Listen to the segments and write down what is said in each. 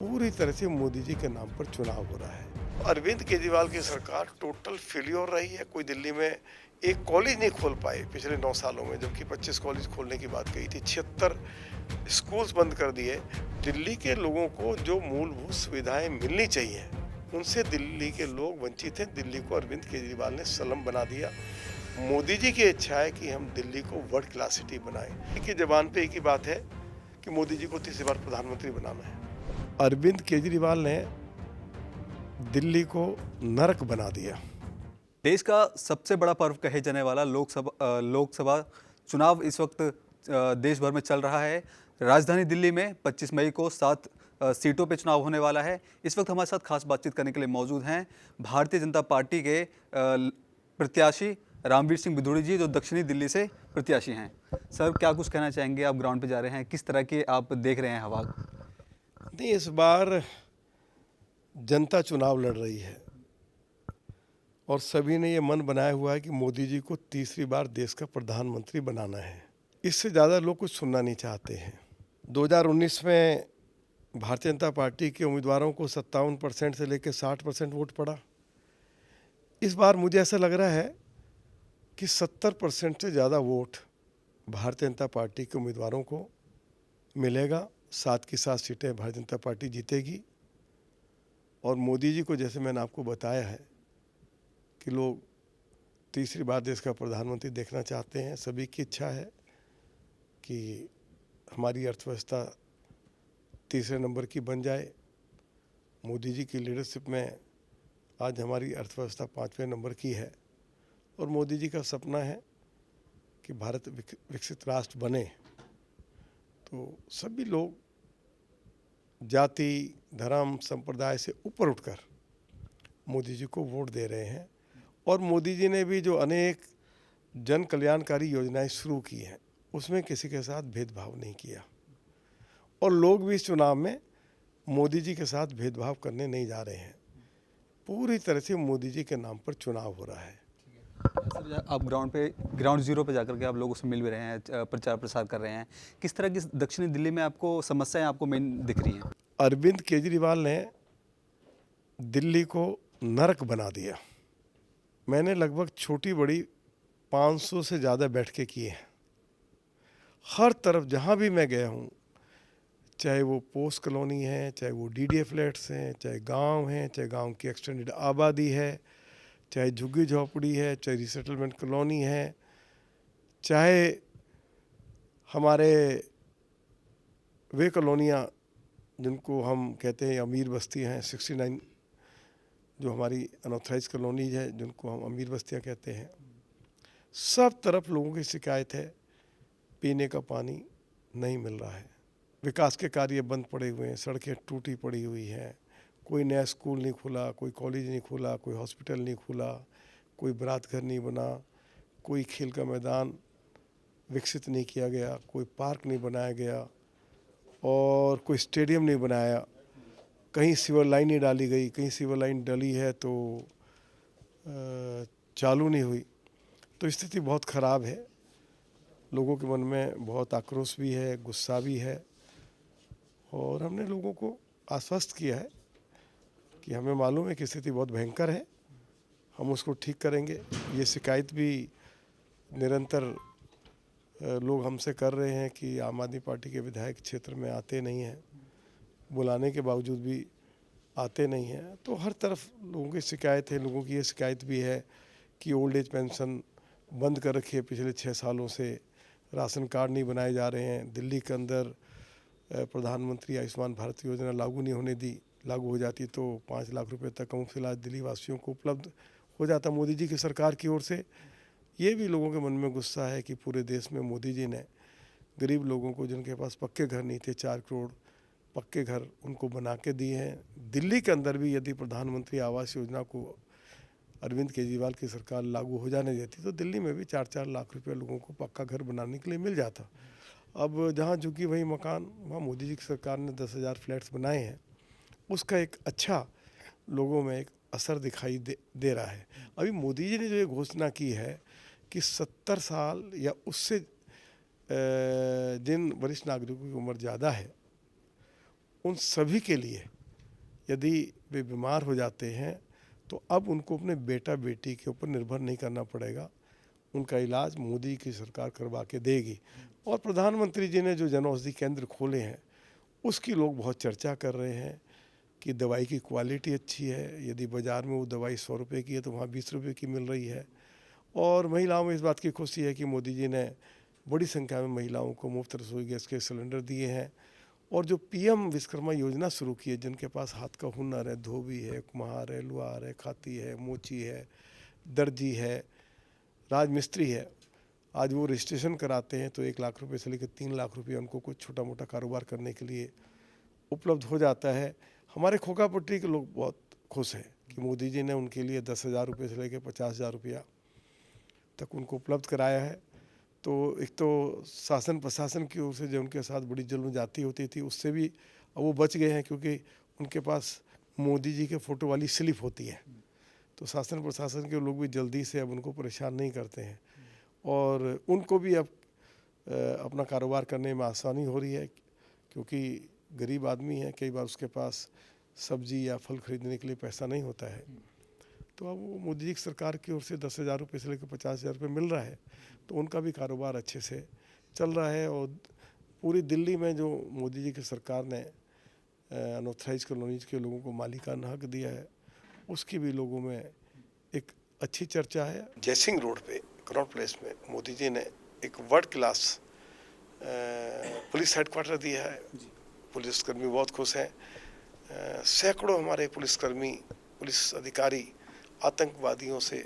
पूरी तरह से मोदी जी के नाम पर चुनाव हो रहा है। अरविंद केजरीवाल की सरकार टोटल फेल्योर रही है। कोई दिल्ली में एक कॉलेज नहीं खोल पाए पिछले 9 सालों में, जबकि 25 कॉलेज खोलने की बात कही थी। 76 स्कूल्स बंद कर दिए। दिल्ली के लोगों को जो मूलभूत सुविधाएं मिलनी चाहिए, उनसे दिल्ली के लोग वंचित हैं। दिल्ली को अरविंद केजरीवाल ने स्लम बना दिया। मोदी जी की इच्छा है कि हम दिल्ली को वर्ल्ड क्लास सिटी बनाएं। इनकी जबान पे एक ही बात है कि मोदी जी को तीसरी बार प्रधानमंत्री बनाना है। अरविंद केजरीवाल ने दिल्ली को नरक बना दिया। देश का सबसे बड़ा पर्व कहे जाने वाला लोकसभा चुनाव इस वक्त देश भर में चल रहा है। राजधानी दिल्ली में 25 मई को 7 सीटों पे चुनाव होने वाला है। इस वक्त हमारे साथ खास बातचीत करने के लिए मौजूद हैं भारतीय जनता पार्टी के प्रत्याशी रामवीर सिंह बिधूड़ी जी, जो दक्षिणी दिल्ली से प्रत्याशी हैं। सर, क्या कुछ कहना चाहेंगे? आप ग्राउंड पे जा रहे हैं, किस तरह के आप देख रहे हैं हवा? नहीं, इस बार जनता चुनाव लड़ रही है और सभी ने ये मन बनाया हुआ है कि मोदी जी को तीसरी बार देश का प्रधानमंत्री बनाना है। इससे ज़्यादा लोग कुछ सुनना नहीं चाहते हैं। 2019 में भारतीय जनता पार्टी के उम्मीदवारों को 57% से लेकर 60% वोट पड़ा। इस बार मुझे ऐसा लग रहा है कि 70% से ज़्यादा वोट भारतीय जनता पार्टी के उम्मीदवारों को मिलेगा। 7 की 7 सीटें भारतीय जनता पार्टी जीतेगी। और मोदी जी को, जैसे मैंने आपको बताया है, कि लोग तीसरी बार देश का प्रधानमंत्री देखना चाहते हैं। सभी की इच्छा है कि हमारी अर्थव्यवस्था तीसरे नंबर की बन जाए। मोदी जी की लीडरशिप में आज हमारी अर्थव्यवस्था 5वें नंबर की है और मोदी जी का सपना है कि भारत विकसित राष्ट्र बने। तो सभी लोग जाति, धर्म, संप्रदाय से ऊपर उठकर मोदी जी को वोट दे रहे हैं। और मोदी जी ने भी जो अनेक जन कल्याणकारी योजनाएं शुरू की हैं, उसमें किसी के साथ भेदभाव नहीं किया। और लोग भी इस चुनाव में मोदी जी के साथ भेदभाव करने नहीं जा रहे हैं। पूरी तरह से मोदी जी के नाम पर चुनाव हो रहा है। सर, आप ग्राउंड जीरो पे जाकर के आप लोगों से मिल भी रहे हैं, प्रचार प्रसार कर रहे हैं। किस तरह की दक्षिणी दिल्ली में आपको समस्याएं आपको मेन दिख रही हैं? अरविंद केजरीवाल ने दिल्ली को नरक बना दिया। मैंने लगभग छोटी बड़ी 500 से ज़्यादा बैठकें की हैं। हर तरफ जहाँ भी मैं गया हूँ, चाहे वो पोस्ट कॉलोनी है, चाहे वो डीडीए फ्लैट्स हैं, चाहे गांव हैं, चाहे गांव की एक्सटेंडेड आबादी है, चाहे झुग्गी झोपड़ी है, चाहे रिसेटलमेंट कॉलोनी है, चाहे हमारे वे कॉलोनियाँ जिनको हम कहते हैं अमीर बस्तियाँ हैं, 69 जो हमारी अनऑथराइज कॉलोनीज है, जिनको हम अमीर बस्तियाँ कहते हैं। सब तरफ लोगों की शिकायत है, पीने का पानी नहीं मिल रहा है, विकास के कार्य बंद पड़े हुए हैं, सड़कें टूटी पड़ी हुई हैं, कोई नया स्कूल नहीं खुला, कोई कॉलेज नहीं खुला, कोई हॉस्पिटल नहीं खुला, कोई बारात घर नहीं बना, कोई खेल का मैदान विकसित नहीं किया गया, कोई पार्क नहीं बनाया गया और कोई स्टेडियम नहीं बनाया। कहीं सीवर लाइन नहीं डाली गई, कहीं सीवर लाइन डली है तो चालू नहीं हुई। तो स्थिति बहुत ख़राब है। लोगों के मन में बहुत आक्रोश भी है, गुस्सा भी है। और हमने लोगों को आश्वस्त किया है कि हमें मालूम है कि स्थिति बहुत भयंकर है, हम उसको ठीक करेंगे। ये शिकायत भी निरंतर लोग हमसे कर रहे हैं कि आम आदमी पार्टी के विधायक क्षेत्र में आते नहीं हैं, बुलाने के बावजूद भी आते नहीं हैं। तो हर तरफ लोगों की शिकायत है। लोगों की ये शिकायत भी है कि ओल्ड एज पेंशन बंद कर रखी है पिछले 6 सालों से, राशन कार्ड नहीं बनाए जा रहे हैं, दिल्ली के अंदर प्रधानमंत्री आयुष्मान भारत योजना लागू नहीं होने दी। लागू हो जाती तो 5 लाख रुपए तक मुफ्त इलाज दिल्ली वासियों को उपलब्ध हो जाता मोदी जी की सरकार की ओर से। ये भी लोगों के मन में गुस्सा है कि पूरे देश में मोदी जी ने गरीब लोगों को, जिनके पास पक्के घर नहीं थे, 4 करोड़ पक्के घर उनको बना के दिए हैं। दिल्ली के अंदर भी यदि प्रधानमंत्री आवास योजना को अरविंद केजरीवाल की सरकार लागू हो जाने देती तो दिल्ली में भी 4-4 लाख रुपए लोगों को पक्का घर बनाने के लिए मिल जाता। अब जहाँ झुकी वही मकान, वहाँ मोदी जी की सरकार ने 10,000 फ्लैट्स बनाए हैं। उसका एक अच्छा लोगों में एक असर दिखाई दे रहा है। अभी मोदी जी ने जो ये घोषणा की है कि 70 साल या उससे जिन वरिष्ठ नागरिकों की उम्र ज़्यादा है, उन सभी के लिए यदि वे बीमार हो जाते हैं तो अब उनको अपने बेटा बेटी के ऊपर निर्भर नहीं करना पड़ेगा, उनका इलाज मोदी की सरकार करवा के देगी। और प्रधानमंत्री जी ने जो जन औषधि केंद्र खोले हैं उसकी लोग बहुत चर्चा कर रहे हैं कि दवाई की क्वालिटी अच्छी है। यदि बाज़ार में वो दवाई 100 रुपये की है तो वहाँ 20 रुपये की मिल रही है। और महिलाओं में इस बात की खुशी है कि मोदी जी ने बड़ी संख्या में महिलाओं को मुफ्त रसोई गैस के सिलेंडर दिए हैं। और जो पीएम विश्वकर्मा योजना शुरू की है, जिनके पास हाथ का हुनर है, धोबी है, कुम्हार है, लुहार है, खाती है, मोची है, दर्जी है, राजमिस्त्री है, आज वो रजिस्ट्रेशन कराते हैं तो 1 लाख रुपए से लेकर 3 लाख रुपये उनको कुछ छोटा मोटा कारोबार करने के लिए उपलब्ध हो जाता है। हमारे खोखा पट्टी के लोग बहुत खुश हैं कि मोदी जी ने उनके लिए 10,000 रुपये से लेकर 50,000 रुपया तक उनको उपलब्ध कराया है। तो एक तो शासन प्रशासन की ओर से जो उनके साथ बड़ी जुल्म जाती होती थी उससे भी अब वो बच गए हैं, क्योंकि उनके पास मोदी जी के फ़ोटो वाली स्लिप होती है। तो शासन प्रशासन के लोग भी जल्दी से अब उनको परेशान नहीं करते हैं और उनको भी अब अपना कारोबार करने में आसानी हो रही है, क्योंकि गरीब आदमी है, कई बार उसके पास सब्जी या फल खरीदने के लिए पैसा नहीं होता है। तो अब वो मोदी जी की सरकार की ओर से 10,000 रुपये से लेकर 50,000 रुपये मिल रहा है, तो उनका भी कारोबार अच्छे से चल रहा है। और पूरी दिल्ली में जो मोदी जी की सरकार ने अनऑथराइज कॉलोनीज के लोगों को मालिकाना हक दिया है, उसकी भी लोगों में एक अच्छी चर्चा है। जयसिंह रोड पे कनॉट प्लेस में मोदी जी ने एक वर्ल्ड क्लास पुलिस हेडक्वार्टर दिया है। पुलिसकर्मी बहुत खुश हैं। सैकड़ों हमारे पुलिसकर्मी, पुलिस अधिकारी आतंकवादियों से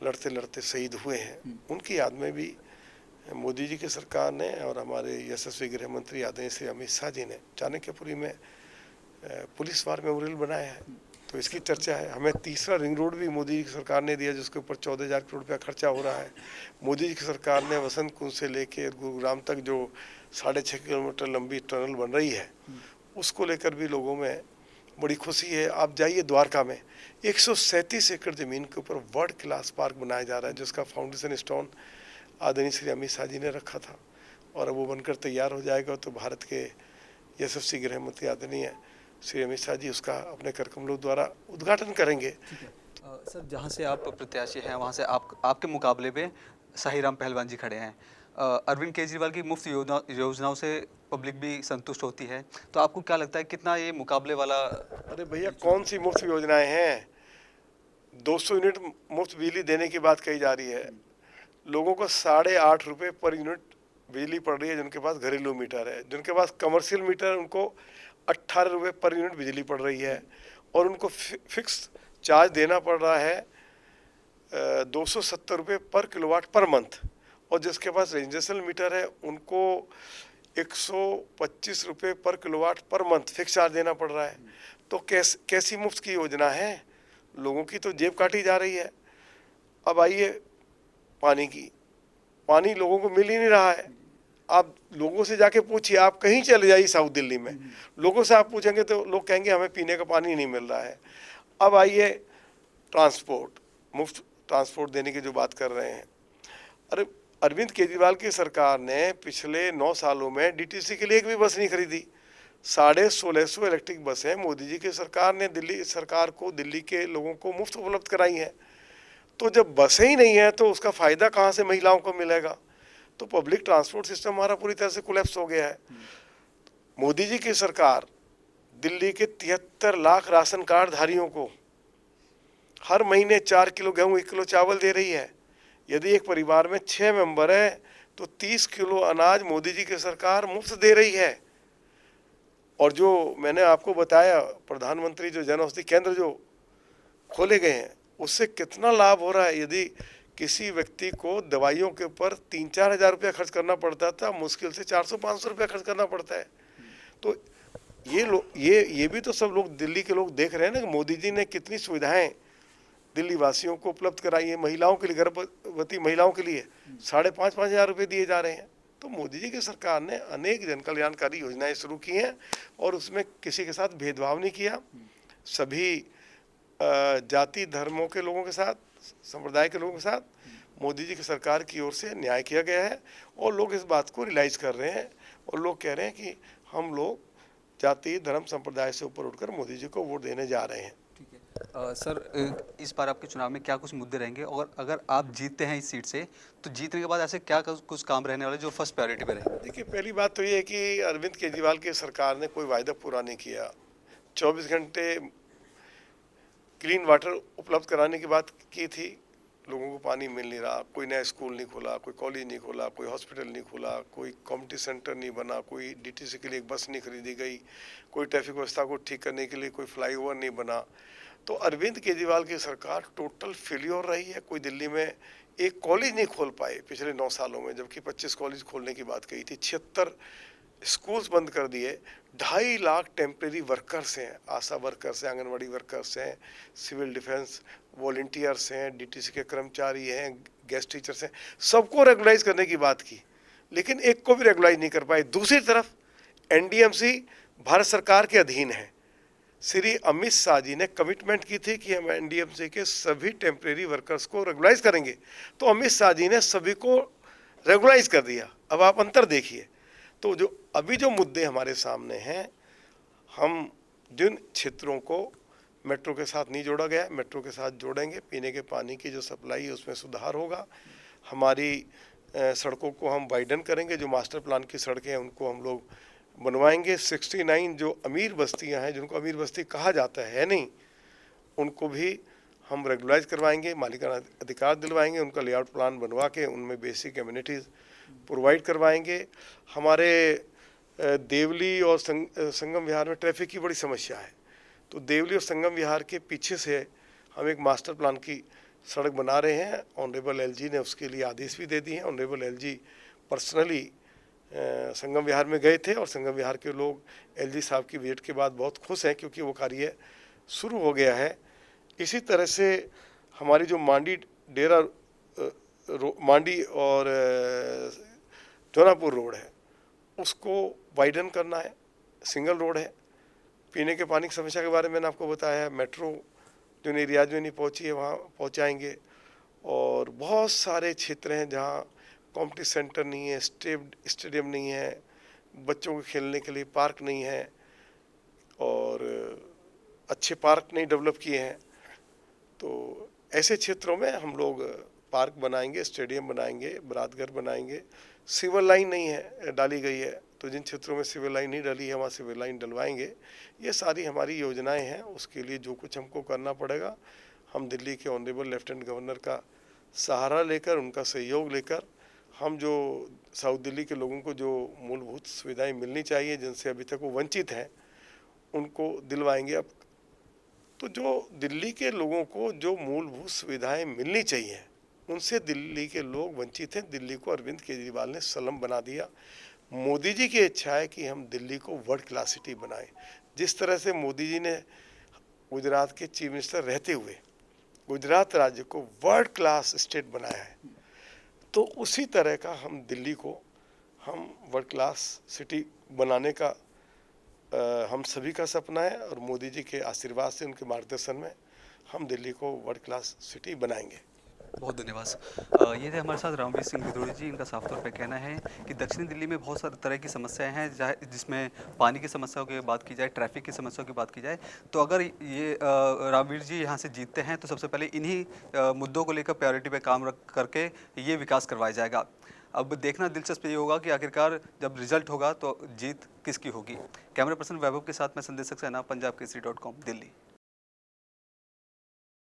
लड़ते लड़ते शहीद हुए हैं। उनकी याद में भी मोदी जी की सरकार ने और हमारे यशस्वी गृह मंत्री आदरणीय श्री अमित शाह जी ने चाणक्यपुरी में पुलिस वार मेमोरियल बनाया है, तो इसकी चर्चा है। हमें तीसरा रिंग रोड भी मोदी जी की सरकार ने दिया, जिसके ऊपर 14,000 करोड़ रुपया खर्चा हो रहा है। मोदी जी की सरकार ने वसंत कुंज से लेकर गुरुग्राम तक जो 6.5 किलोमीटर लंबी टनल बन रही है, उसको लेकर भी लोगों में बड़ी खुशी है। आप जाइए द्वारका में 137 एकड़ ज़मीन के ऊपर वर्ल्ड क्लास पार्क बनाया जा रहा है, जिसका फाउंडेशन स्टोन आदरणीय श्री अमित शाह जी ने रखा था और अब वो बनकर तैयार हो जाएगा तो भारत के यशस्वी गृह मंत्री आदरणीय श्री अमित शाह जी उसका अपने कार्यक्रमों द्वारा उद्घाटन करेंगे। सर, जहाँ से आप प्रत्याशी हैं वहाँ से आपके मुकाबले पे शाहीराम पहलवान जी खड़े हैं। अरविंद केजरीवाल की मुफ्त योजनाओं से पब्लिक भी संतुष्ट होती है, तो आपको क्या लगता है कितना ये मुकाबले वाला? अरे भैया, कौन सी मुफ्त योजनाएं हैं? 200 यूनिट मुफ्त बिजली देने की बात कही जा रही है। लोगों को 8.5 रुपये पर यूनिट बिजली पड़ रही है जिनके पास घरेलू मीटर है। जिनके पास कमर्शियल मीटर है उनको 18 रुपये पर यूनिट बिजली पड़ रही है और उनको फिक्स चार्ज देना पड़ रहा है 270 रुपये पर किलोवाट पर मंथ। और जिसके पास रेजिडेंशियल मीटर है उनको 125 रुपये पर kilowatt per month fix charge देना पड़ रहा है। तो कैसी मुफ्त की योजना है? लोगों की तो जेब काटी जा रही है। अब आइए पानी लोगों को मिल ही नहीं रहा है। आप लोगों से जाके पूछिए, आप कहीं चले जाइए साउथ दिल्ली में, लोगों से आप पूछेंगे तो लोग कहेंगे हमें पीने का पानी नहीं मिल रहा है। अब आइए ट्रांसपोर्ट, मुफ्त ट्रांसपोर्ट देने की जो बात कर रहे हैं। अरे अरविंद केजरीवाल की सरकार ने पिछले 9 सालों में डीटीसी के लिए एक भी बस नहीं खरीदी। 1650 इलेक्ट्रिक बसें मोदी जी की सरकार ने दिल्ली सरकार को, दिल्ली के लोगों को मुफ्त उपलब्ध कराई हैं। तो जब बसें ही नहीं है तो उसका फ़ायदा कहाँ से महिलाओं को मिलेगा? तो पब्लिक ट्रांसपोर्ट सिस्टम हमारा पूरी तरह से कोलैप्स हो गया है। मोदी जी की सरकार दिल्ली के 73 लाख राशन कार्ड धारियों को हर महीने 4 किलो गेहूँ, 1 किलो चावल दे रही है। यदि एक परिवार में 6 मेंबर है तो 30 किलो अनाज मोदी जी की सरकार मुफ्त दे रही है। और जो मैंने आपको बताया, प्रधानमंत्री जो जन औषधि केंद्र जो खोले गए हैं, उससे कितना लाभ हो रहा है। यदि किसी व्यक्ति को दवाइयों के ऊपर 3-4 हज़ार रुपया खर्च करना पड़ता था, मुश्किल से 400-500 रुपया खर्च करना पड़ता है। तो ये भी तो सब लोग, दिल्ली के लोग देख रहे हैं ना कि मोदी जी ने कितनी सुविधाएं दिल्ली वासियों को उपलब्ध कराई है। महिलाओं के लिए, गर्भवती महिलाओं के लिए 5,500 हज़ार रुपये दिए जा रहे हैं। तो मोदी जी की सरकार ने अनेक जन कल्याणकारी योजनाएं शुरू की हैं और उसमें किसी के साथ भेदभाव नहीं किया। सभी जाति धर्मों के लोगों के साथ, संप्रदाय के लोगों के साथ मोदी जी की सरकार की ओर से न्याय किया गया है और लोग इस बात को रियलाइज़ कर रहे हैं और लोग कह रहे हैं कि हम लोग जाति धर्म संप्रदाय से ऊपर उठकर मोदी जी को वोट देने जा रहे हैं। ठीक है सर, इस बार आपके चुनाव में क्या कुछ मुद्दे रहेंगे और अगर आप जीतते हैं इस सीट से तो जीतने के बाद ऐसे क्या कुछ काम रहने वाले जो फर्स्ट प्रायोरिटी पे रहेंगे? देखिए, पहली बात तो ये है कि अरविंद केजरीवाल की सरकार ने कोई वायदा पूरा नहीं किया। 24 घंटे क्लीन वाटर उपलब्ध कराने की बात की थी, लोगों को पानी मिल नहीं रहा। कोई नया स्कूल नहीं खोला, कोई कॉलेज नहीं खोला, कोई हॉस्पिटल नहीं खोला, कोई कम्युनिटी सेंटर नहीं बना, कोई डीटीसी के लिए एक बस नहीं खरीदी गई, कोई ट्रैफिक व्यवस्था को ठीक करने के लिए कोई फ्लाईओवर नहीं बना। तो अरविंद केजरीवाल की सरकार टोटल फेल्योर रही है। कोई दिल्ली में एक कॉलेज नहीं खोल पाए पिछले 9 सालों में, जबकि 25 कॉलेज खोलने की बात कही थी। 76 स्कूल्स बंद कर दिए। 2.5 लाख टेम्प्रेरी वर्कर्स हैं, आशा वर्कर्स हैं, आंगनवाड़ी वर्कर्स हैं, सिविल डिफेंस वॉलंटियर्स हैं, डीटीसी के कर्मचारी हैं, गेस्ट टीचर्स हैं, सबको रेगुलाइज करने की बात की, लेकिन एक को भी रेगुलाइज नहीं कर पाए। दूसरी तरफ एनडीएमसी भारत सरकार के अधीन है। श्री अमित शाह जी ने कमिटमेंट की थी कि हम एनडीएमसी के सभी टेम्प्रेरी वर्कर्स को रेगुलाइज करेंगे, तो अमित शाह जी ने सभी को रेगुलाइज कर दिया। अब आप अंतर देखिए। तो जो अभी जो मुद्दे हमारे सामने हैं, हम जिन क्षेत्रों को मेट्रो के साथ नहीं जोड़ा गया, मेट्रो के साथ जोड़ेंगे। पीने के पानी की जो सप्लाई है उसमें सुधार होगा। हमारी सड़कों को हम वाइडन करेंगे, जो मास्टर प्लान की सड़कें हैं उनको हम लोग बनवाएंगे। 69 जो अमीर बस्तियां हैं, जिनको अमीर बस्ती कहा जाता है नहीं, उनको भी हम रेगुलाइज करवाएंगे, मालिकाना अधिकार दिलवाएंगे, उनका लेआउट प्लान बनवा के उनमें बेसिक एमिनिटीज़ प्रोवाइड करवाएंगे। हमारे देवली और संगम विहार में ट्रैफिक की बड़ी समस्या है, तो देवली और संगम विहार के पीछे से हम एक मास्टर प्लान की सड़क बना रहे हैं। ऑनरेबल एलजी ने उसके लिए आदेश भी दे दिए हैं। ऑनरेबल एलजी पर्सनली संगम विहार में गए थे और संगम विहार के लोग एलजी साहब की विजिट के बाद बहुत खुश हैं, क्योंकि वो कार्य शुरू हो गया है। इसी तरह से हमारी जो मांडी और जौनापुर रोड है, उसको वाइडन करना है। सिंगल रोड है। पीने के पानी की समस्या के बारे में मैंने आपको बताया है। मेट्रो जिन एरियाज में नहीं पहुंची है वहाँ पहुंचाएंगे। और बहुत सारे क्षेत्र हैं जहाँ कम्युनिटी सेंटर नहीं है, स्टेडियम नहीं है, बच्चों के खेलने के लिए पार्क नहीं है, और अच्छे पार्क नहीं डेवलप किए हैं। तो ऐसे क्षेत्रों में हम लोग पार्क बनाएंगे, स्टेडियम बनाएंगे, बरातघर बनाएंगे। सिविल लाइन नहीं है, डाली गई है, तो जिन क्षेत्रों में सिविल लाइन नहीं डली है वहाँ सिविल लाइन डलवाएंगे। ये सारी हमारी योजनाएं हैं। उसके लिए जो कुछ हमको करना पड़ेगा, हम दिल्ली के ऑनरेबल लेफ्टिनेंट गवर्नर का सहारा लेकर, उनका सहयोग लेकर, हम जो साउथ दिल्ली के लोगों को जो मूलभूत सुविधाएं मिलनी चाहिए, जिनसे अभी तक वो वंचित हैं, उनको दिलवाएंगे। अब तो जो दिल्ली के लोगों को जो मूलभूत सुविधाएं मिलनी चाहिए, उनसे दिल्ली के लोग वंचित हैं। दिल्ली को अरविंद केजरीवाल ने स्लम बना दिया। मोदी जी की इच्छा है कि हम दिल्ली को वर्ल्ड क्लास सिटी बनाएं। जिस तरह से मोदी जी ने गुजरात के चीफ मिनिस्टर रहते हुए गुजरात राज्य को वर्ल्ड क्लास स्टेट बनाया है, तो उसी तरह का हम दिल्ली को हम वर्ल्ड क्लास सिटी बनाने का हम सभी का सपना है। और मोदी जी के आशीर्वाद से, उनके मार्गदर्शन में हम दिल्ली को वर्ल्ड क्लास सिटी बनाएंगे। बहुत धन्यवाद। ये थे हमारे साथ रामवीर सिंह भिदोड़ी जी। इनका साफ तौर पे कहना है कि दक्षिणी दिल्ली में बहुत सारे तरह की समस्याएं हैं, जिसमें पानी की समस्याओं की बात की जाए, ट्रैफिक की समस्याओं की बात की जाए, तो अगर ये रामवीर जी यहाँ से जीतते हैं तो सबसे पहले इन्हीं मुद्दों को लेकर प्रायोरिटी पे काम करके ये विकास करवाया जाएगा। अब देखना दिलचस्प ये होगा कि आखिरकार जब रिजल्ट होगा तो जीत किसकी होगी। कैमरा पर्सन वैभव के साथ मैं संदेश सक्सेना, पंजाब केसरी.com, दिल्ली।